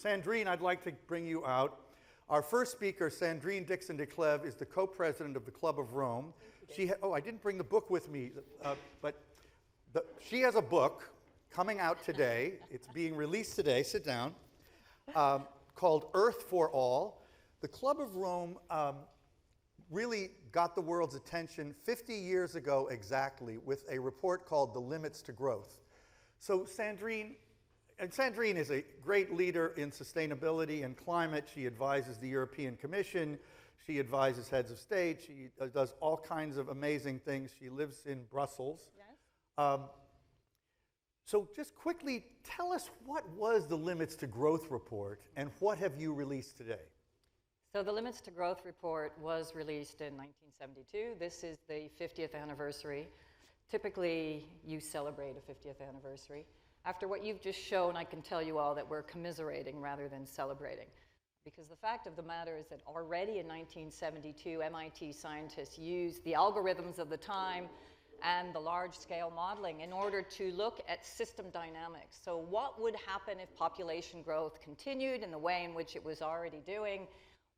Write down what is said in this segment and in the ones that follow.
Sandrine, I'd like to bring you out. Our first speaker, Sandrine Dixson-Declève, is the co-president of the Club of Rome. I didn't bring the book with me, but she has a book coming out today. It's being released today. Sit down. Called Earth for All. The Club of Rome really got the world's attention 50 years ago exactly with a report called The Limits to Growth. So Sandrine is a great leader in sustainability and climate. She advises the European Commission. She advises heads of state. She does all kinds of amazing things. She lives in Brussels. Yes. So just quickly, tell us, what was the Limits to Growth report and what have you released today? So the Limits to Growth report was released in 1972. This is the 50th anniversary. Typically, you celebrate a 50th anniversary. After what you've just shown, I can tell you all that we're commiserating rather than celebrating. Because the fact of the matter is that already in 1972, MIT scientists used the algorithms of the time and the large-scale modeling in order to look at system dynamics. So what would happen if population growth continued in the way in which it was already doing?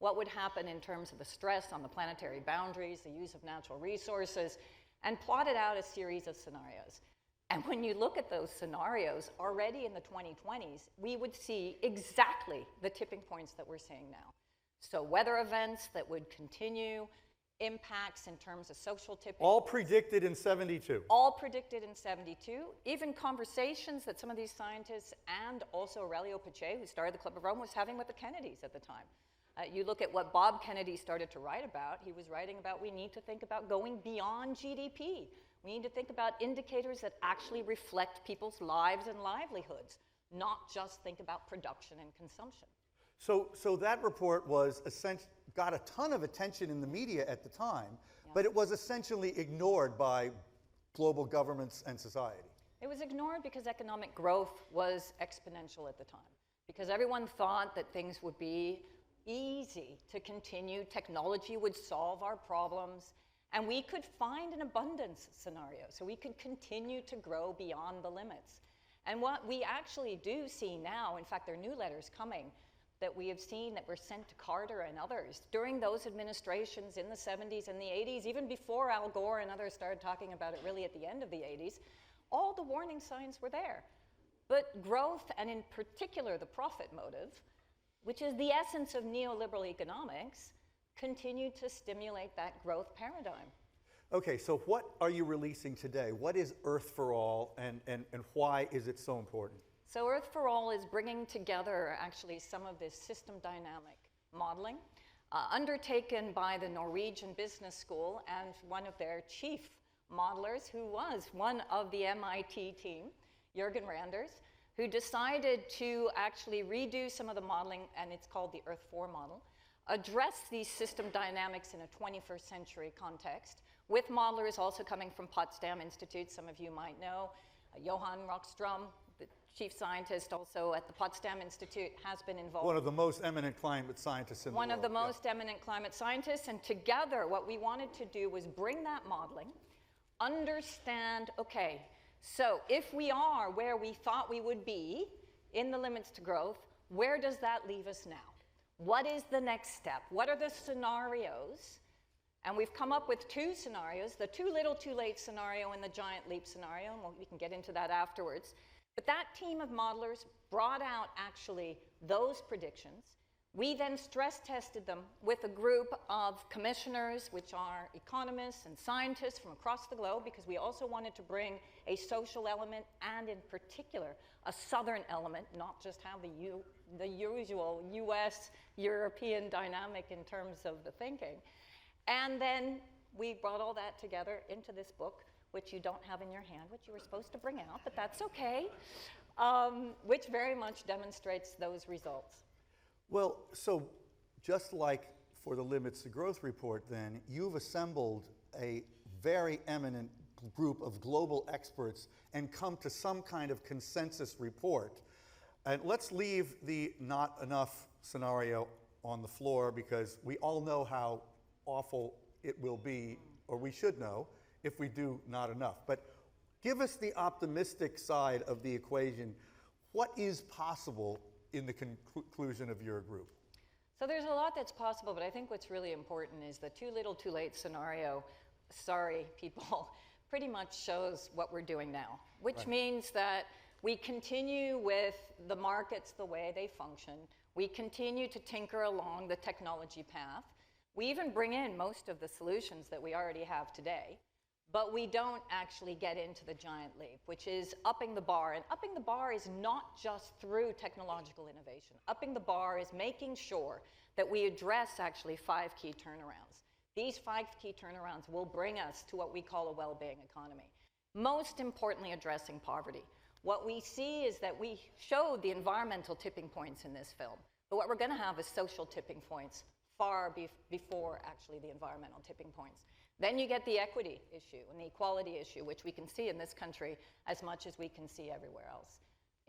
What would happen in terms of the stress on the planetary boundaries, the use of natural resources, and plotted out a series of scenarios. And when you look at those scenarios, already in the 2020s, we would see exactly the tipping points that we're seeing now. So weather events that would continue, impacts in terms of social tipping. All predicted in 72. All predicted in 72. Even conversations that some of these scientists and also Aurelio Pache, who started the Club of Rome, was having with the Kennedys at the time. You look at what Bob Kennedy started to write about. He was writing about we need to think about going beyond GDP. We need to think about indicators that actually reflect people's lives and livelihoods, not just think about production and consumption. So that report was got a ton of attention in the media at the time, but it was essentially ignored by global governments and society. It was ignored because economic growth was exponential at the time, because everyone thought that things would be easy to continue, technology would solve our problems, and we could find an abundance scenario, so we could continue to grow beyond the limits. And what we actually do see now, in fact, there are new letters coming that we have seen that were sent to Carter and others during those administrations in the 70s and the 80s, even before Al Gore and others started talking about it really at the end of the 80s, all the warning signs were there. But growth, and in particular the profit motive, which is the essence of neoliberal economics, continued to stimulate that growth paradigm. Okay, so what are you releasing today? What is Earth for All, and why is it so important? So Earth for All is bringing together actually some of this system dynamic modeling undertaken by the Norwegian Business School and one of their chief modelers, who was one of the MIT team, Jürgen Randers, who decided to actually redo some of the modeling, and it's called the Earth 4 model, address these system dynamics in a 21st century context, with modelers also coming from Potsdam Institute, some of you might know. Johan Rockström, the chief scientist also at the Potsdam Institute, has been involved. One of the most eminent climate scientists in the world. One of the most eminent climate scientists, and together what we wanted to do was bring that modeling, understand, okay, so if we are where we thought we would be in the limits to growth, where does that leave us now? What is the next step? What are the scenarios? And we've come up with two scenarios, the too little, too late scenario and the giant leap scenario, and we can get into that afterwards. But that team of modelers brought out actually those predictions. We then stress tested them with a group of commissioners, which are economists and scientists from across the globe, because we also wanted to bring a social element and in particular a southern element, not just have the usual US, European dynamic in terms of the thinking. And then we brought all that together into this book, which you don't have in your hand, which you were supposed to bring out, but that's okay, which very much demonstrates those results. Well, so just like for the Limits to Growth report then, you've assembled a very eminent group of global experts and come to some kind of consensus report. And let's leave the not enough scenario on the floor, because we all know how awful it will be, or we should know, if we do not enough. But give us the optimistic side of the equation. What is possible in the conclusion of your group? So there's a lot that's possible, but I think what's really important is the too little, too late scenario, sorry people, pretty much shows what we're doing now, which means that we continue with the markets the way they function. We continue to tinker along the technology path. We even bring in most of the solutions that we already have today, but we don't actually get into the giant leap, which is upping the bar. And upping the bar is not just through technological innovation. Upping the bar is making sure that we address actually 5 key turnarounds. These 5 key turnarounds will bring us to what we call a well-being economy. Most importantly, addressing poverty. What we see is that we showed the environmental tipping points in this film, but what we're going to have is social tipping points far before actually the environmental tipping points. Then you get the equity issue and the equality issue, which we can see in this country as much as we can see everywhere else.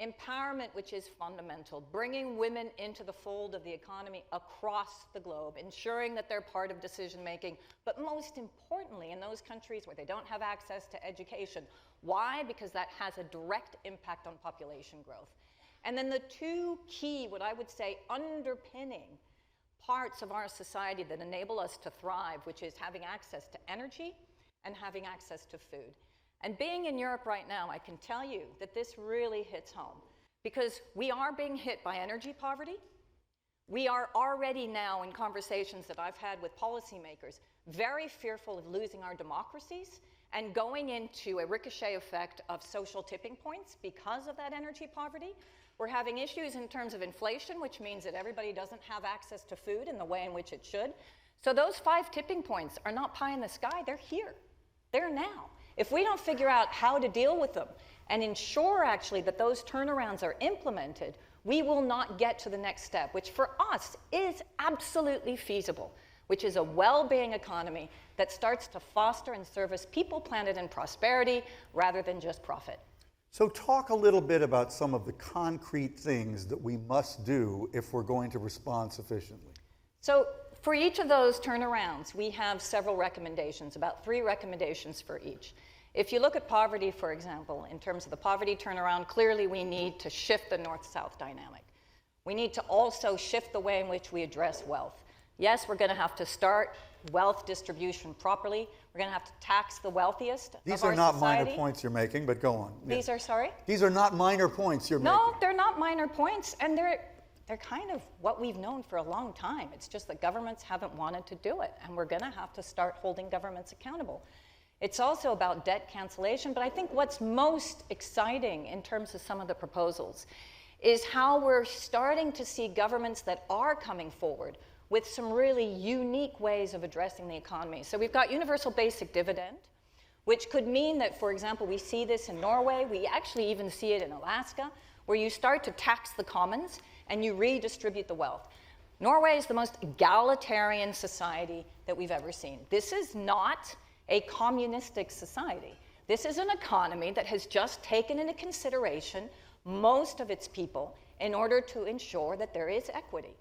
Empowerment, which is fundamental, bringing women into the fold of the economy across the globe, ensuring that they're part of decision making, but most importantly, in those countries where they don't have access to education. Why? Because that has a direct impact on population growth. And then the 2 key, what I would say, underpinning parts of our society that enable us to thrive, which is having access to energy and having access to food. And being in Europe right now, I can tell you that this really hits home, because we are being hit by energy poverty. We are already now, in conversations that I've had with policymakers, very fearful of losing our democracies and going into a ricochet effect of social tipping points because of that energy poverty. We're having issues in terms of inflation, which means that everybody doesn't have access to food in the way in which it should. So those 5 tipping points are not pie in the sky, they're here. They're now. If we don't figure out how to deal with them and ensure actually that those turnarounds are implemented, we will not get to the next step, which for us is absolutely feasible, which is a well-being economy that starts to foster and service people, planet, and prosperity rather than just profit. So talk a little bit about some of the concrete things that we must do if we're going to respond sufficiently. So for each of those turnarounds, we have several recommendations, about 3 recommendations for each. If you look at poverty, for example, in terms of the poverty turnaround, clearly we need to shift the north-south dynamic. We need to also shift the way in which we address wealth. Yes, we're going to have to start wealth distribution properly. We're going to have to tax the wealthiest of our society. These are not minor points you're making, but go on. These are, sorry? These are not minor points you're making. No, they're not minor points, and they're kind of what we've known for a long time. It's just that governments haven't wanted to do it, and we're going to have to start holding governments accountable. It's also about debt cancellation, but I think what's most exciting in terms of some of the proposals is how we're starting to see governments that are coming forward with some really unique ways of addressing the economy. So we've got universal basic dividend, which could mean that, for example, we see this in Norway, we actually even see it in Alaska, where you start to tax the commons and you redistribute the wealth. Norway is the most egalitarian society that we've ever seen. This is not a communistic society. This is an economy that has just taken into consideration most of its people in order to ensure that there is equity.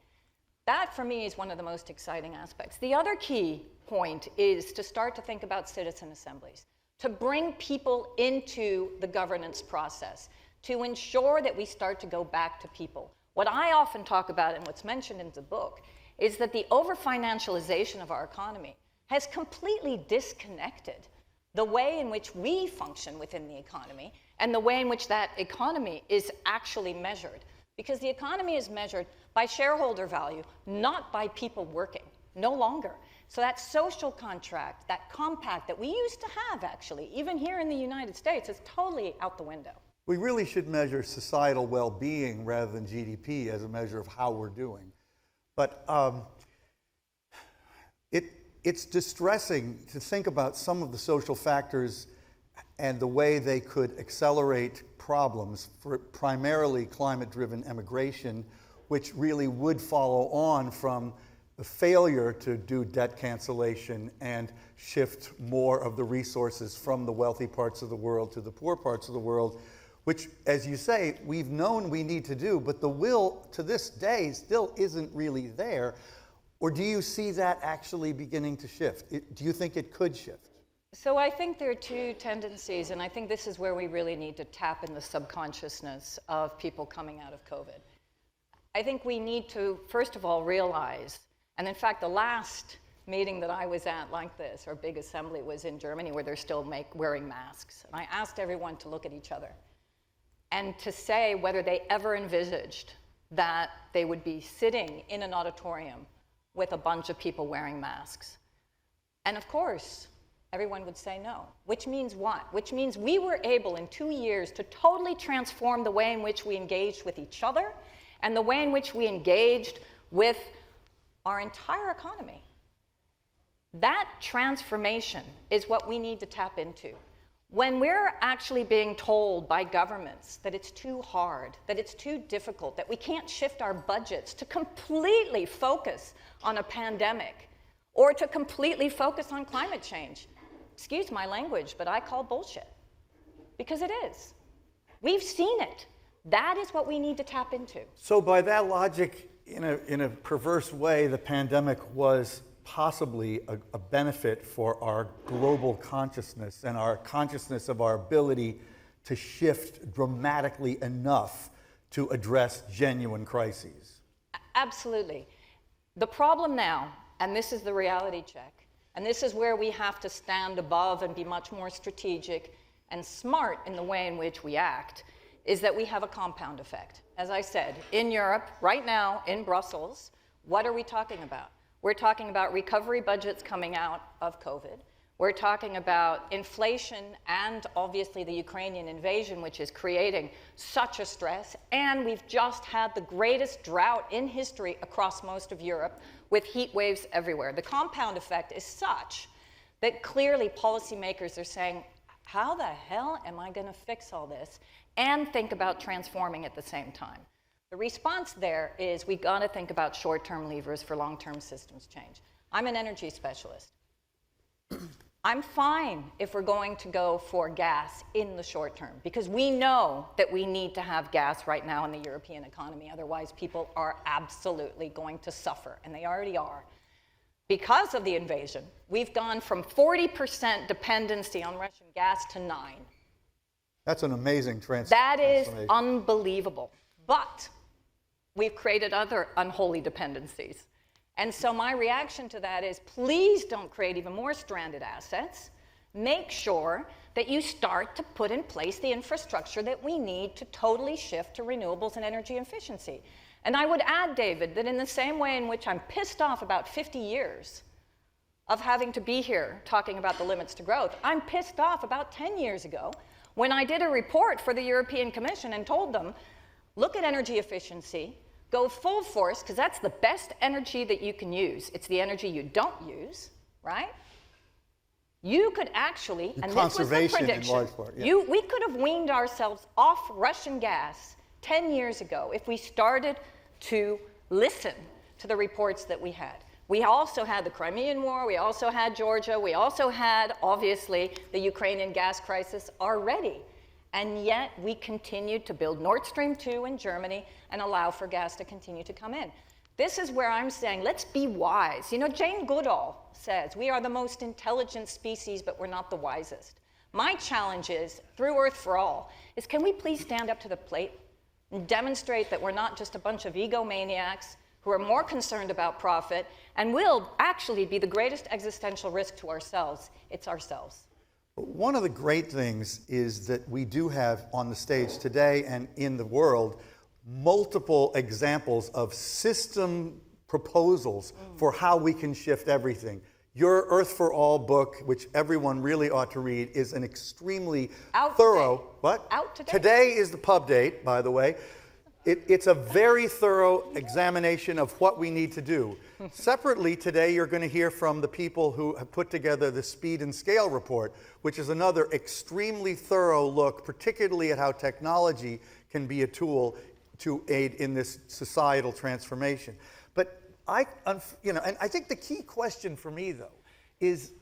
That, for me, is one of the most exciting aspects. The other key point is to start to think about citizen assemblies, to bring people into the governance process, to ensure that we start to go back to people. What I often talk about, and what's mentioned in the book, is that the over-financialization of our economy has completely disconnected the way in which we function within the economy and the way in which that economy is actually measured. Because the economy is measured by shareholder value, not by people working, no longer. So that social contract, that compact that we used to have actually, even here in the United States, is totally out the window. We really should measure societal well-being rather than GDP as a measure of how we're doing. But it's distressing to think about some of the social factors and the way they could accelerate problems for primarily climate-driven emigration, which really would follow on from the failure to do debt cancellation and shift more of the resources from the wealthy parts of the world to the poor parts of the world, which, as you say, we've known we need to do, but the will to this day still isn't really there. Or do you see that actually beginning to shift? Do you think it could shift? So I think there are 2 tendencies, and I think this is where we really need to tap in the subconsciousness of people coming out of COVID. I think we need to, first of all, realize, and in fact, the last meeting that I was at like this, our big assembly, was in Germany, where they're still wearing masks. And I asked everyone to look at each other and to say whether they ever envisaged that they would be sitting in an auditorium with a bunch of people wearing masks. And of course, everyone would say no. Which means what? Which means we were able in 2 years to totally transform the way in which we engaged with each other and the way in which we engaged with our entire economy. That transformation is what we need to tap into. When we're actually being told by governments that it's too hard, that it's too difficult, that we can't shift our budgets to completely focus on a pandemic or to completely focus on climate change, excuse my language, but I call bullshit. Because it is. We've seen it. That is what we need to tap into. So by that logic, in a perverse way, the pandemic was possibly a benefit for our global consciousness and our consciousness of our ability to shift dramatically enough to address genuine crises. Absolutely. The problem now, and this is the reality check, and this is where we have to stand above and be much more strategic and smart in the way in which we act, is that we have a compound effect. As I said, in Europe, right now, in Brussels, what are we talking about? We're talking about recovery budgets coming out of COVID. We're talking about inflation and obviously the Ukrainian invasion, which is creating such a stress. And we've just had the greatest drought in history across most of Europe with heat waves everywhere. The compound effect is such that clearly policymakers are saying, how the hell am I going to fix all this? And think about transforming at the same time. The response there is we've got to think about short-term levers for long-term systems change. I'm an energy specialist. I'm fine if we're going to go for gas in the short term, because we know that we need to have gas right now in the European economy. Otherwise, people are absolutely going to suffer, and they already are. Because of the invasion, we've gone from 40% dependency on Russian gas to 9%. That's an amazing That is transformation. unbelievable. But we've created other unholy dependencies. And so my reaction to that is, please don't create even more stranded assets. Make sure that you start to put in place the infrastructure that we need to totally shift to renewables and energy efficiency. And I would add, David, that in the same way in which I'm pissed off about 50 years of having to be here talking about the limits to growth, I'm pissed off about 10 years ago when I did a report for the European Commission and told them, look at energy efficiency, go full force, because that's the best energy that you can use. It's the energy you don't use, right? You could actually, and this was the prediction, in large part, yeah. we could have weaned ourselves off Russian gas 10 years ago if we started to listen to the reports that we had. We also had the Crimean War, we also had Georgia, we also had, obviously, the Ukrainian gas crisis already. And yet we continued to build Nord Stream 2 in Germany and allow for gas to continue to come in. This is where I'm saying, let's be wise. You know, Jane Goodall says, we are the most intelligent species, but we're not the wisest. My challenge is, through Earth for All, is can we please stand up to the plate and demonstrate that we're not just a bunch of egomaniacs who are more concerned about profit and will actually be the greatest existential risk to ourselves. It's ourselves. One of the great things is that we do have on the stage today and in the world multiple examples of system proposals for how we can shift everything. Your Earth for All book, which everyone really ought to read, is an extremely thorough... Today. What? Out today. Today is the pub date, by the way. It's a very thorough examination of what we need to do. Separately, today you're going to hear from the people who have put together the Speed and Scale report, which is another extremely thorough look, particularly at how technology can be a tool to aid in this societal transformation. But and I think the key question for me, though, is,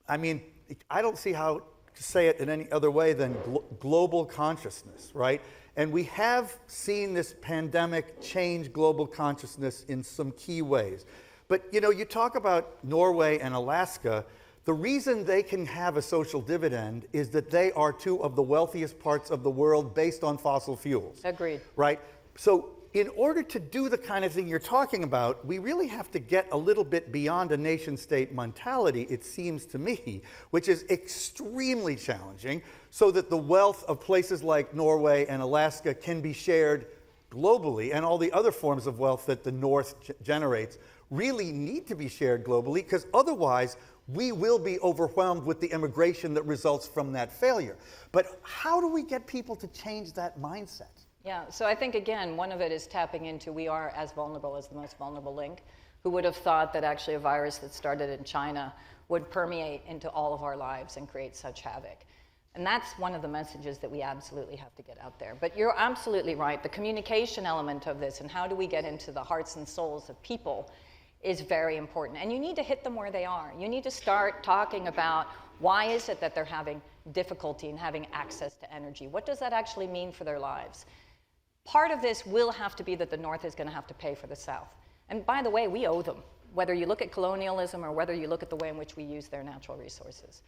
I mean, I don't see how to say it in any other way than global consciousness, right? And we have seen this pandemic change global consciousness in some key ways. But you talk about Norway and Alaska, the reason they can have a social dividend is that they are two of the wealthiest parts of the world based on fossil fuels. Agreed. Right? So in order to do the kind of thing you're talking about, we really have to get a little bit beyond a nation-state mentality, it seems to me, which is extremely challenging, so that the wealth of places like Norway and Alaska can be shared globally, and all the other forms of wealth that the North generates really need to be shared globally, because otherwise we will be overwhelmed with the immigration that results from that failure. But how do we get people to change that mindset? Yeah, so I think, again, one of it is tapping into we are as vulnerable as the most vulnerable link. Who would have thought that actually a virus that started in China would permeate into all of our lives and create such havoc? And that's one of the messages that we absolutely have to get out there. But you're absolutely right. The communication element of this and how do we get into the hearts and souls of people is very important. And you need to hit them where they are. You need to start talking about why is it that they're having difficulty in having access to energy? What does that actually mean for their lives? Part of this will have to be that the North is going to have to pay for the South. And by the way, we owe them, whether you look at colonialism or whether you look at the way in which we use their natural resources.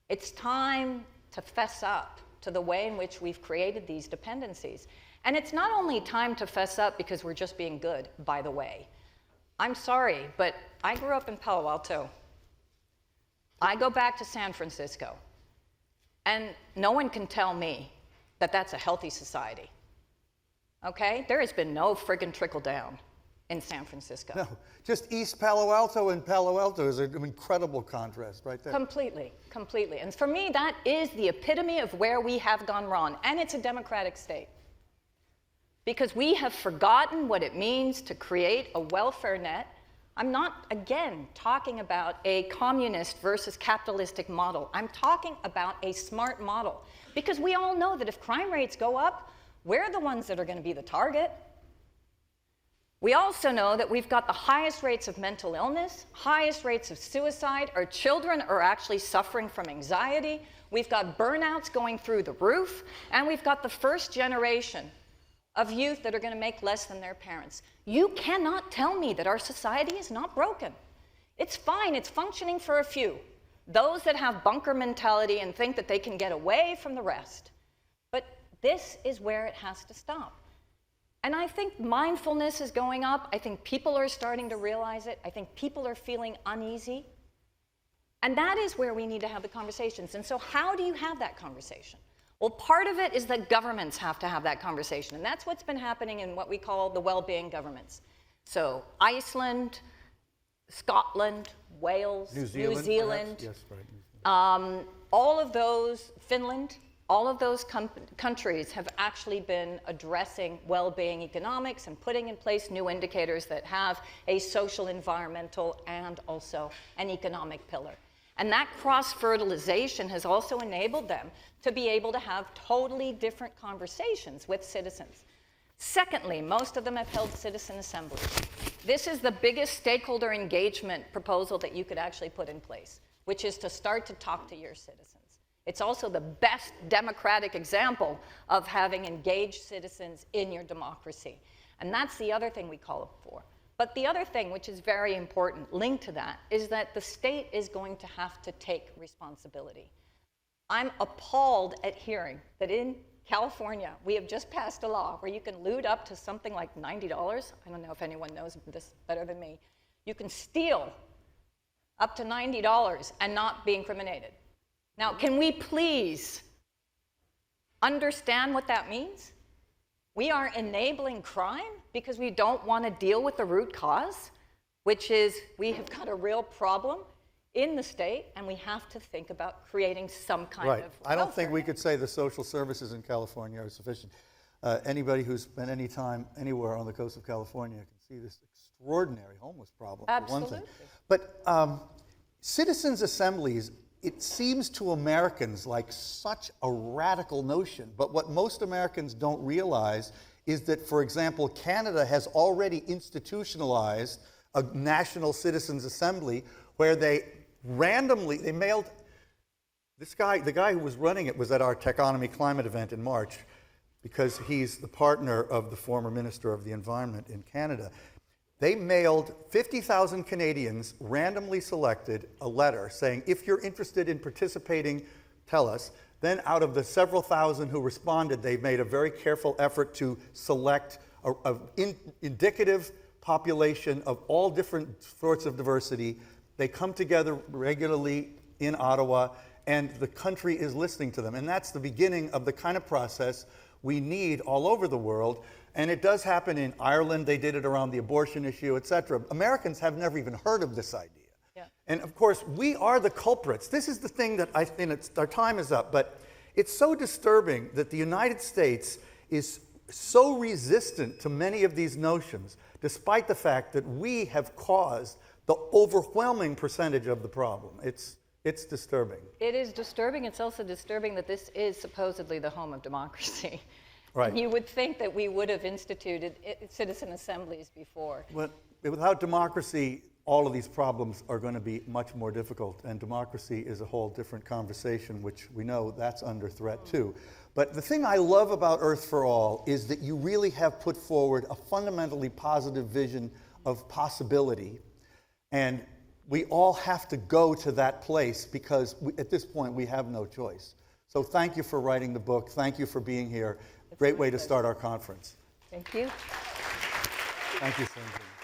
It's time to fess up to the way in which we've created these dependencies. And it's not only time to fess up because we're just being good, by the way. I'm sorry, but I grew up in Palo Alto. I go back to San Francisco. And no one can tell me that that's a healthy society. Okay? There has been no friggin' trickle down in San Francisco. No, just East Palo Alto and Palo Alto is an incredible contrast right there. Completely, completely. And for me, that is the epitome of where we have gone wrong. And it's a democratic state. Because we have forgotten what it means to create a welfare net. I'm not, again, talking about a communist versus capitalistic model. I'm talking about a smart model. Because we all know that if crime rates go up, we're the ones that are going to be the target. We also know that we've got the highest rates of mental illness, highest rates of suicide. Our children are actually suffering from anxiety. We've got burnouts going through the roof. And we've got the first generation of youth that are going to make less than their parents. You cannot tell me that our society is not broken. It's fine. It's functioning for a few. Those that have bunker mentality and think that they can get away from the rest. But this is where it has to stop. And I think mindfulness is going up. I think people are starting to realize it. I think people are feeling uneasy. And that is where we need to have the conversations. And so how do you have that conversation? Well, part of it is that governments have to have that conversation. And that's what's been happening in what we call the well-being governments. So Iceland, Scotland, Wales, New Zealand, yes, right. all of those, Finland, all of those countries have actually been addressing well-being economics and putting in place new indicators that have a social, environmental, and also an economic pillar. And that cross-fertilization has also enabled them to be able to have totally different conversations with citizens. Secondly, most of them have held citizen assemblies. This is the biggest stakeholder engagement proposal that you could actually put in place, which is to start to talk to your citizens. It's also the best democratic example of having engaged citizens in your democracy. And that's the other thing we call for. But the other thing, which is very important, linked to that, is that the state is going to have to take responsibility. I'm appalled at hearing that in California, we have just passed a law where you can loot up to something like $90. I don't know if anyone knows this better than me. You can steal up to $90 and not be incriminated. Now, can we please understand what that means? We are enabling crime because we don't want to deal with the root cause, which is we have got a real problem in the state, and we have to think about creating some kind of I don't think welfare we net. could say the social services in California are sufficient. Anybody who's spent any time anywhere on the coast of California can see this extraordinary homeless problem, for one thing. Absolutely. But citizens' assemblies, it seems to Americans like such a radical notion. But what most Americans don't realize is that, for example, Canada has already institutionalized a national citizens' assembly where they mailed this guy, the guy who was running it was at our Techonomy climate event in March, because he's the partner of the former Minister of the Environment in Canada. They mailed 50,000 Canadians, randomly selected, a letter saying, if you're interested in participating, tell us. Then out of the several thousand who responded, they made a very careful effort to select indicative population of all different sorts of diversity. They come together regularly in Ottawa, and the country is listening to them. And that's the beginning of the kind of process we need all over the world. And it does happen in Ireland. They did it around the abortion issue, et cetera. Americans have never even heard of this idea. Yeah. And of course, we are the culprits. This is the thing that our time is up, but it's so disturbing that the United States is so resistant to many of these notions, despite the fact that we have caused the overwhelming percentage of the problem. It's disturbing. It is disturbing. It's also disturbing that this is supposedly the home of democracy. Right. And you would think that we would have instituted citizen assemblies before. But without democracy, all of these problems are going to be much more difficult, and democracy is a whole different conversation, which we know that's under threat too. But the thing I love about Earth for All is that you really have put forward a fundamentally positive vision of possibility, and we all have to go to that place because at this point we have no choice. So thank you for writing the book. Thank you for being here. Great way to start our conference. Thank you. Thank you, Sandrine.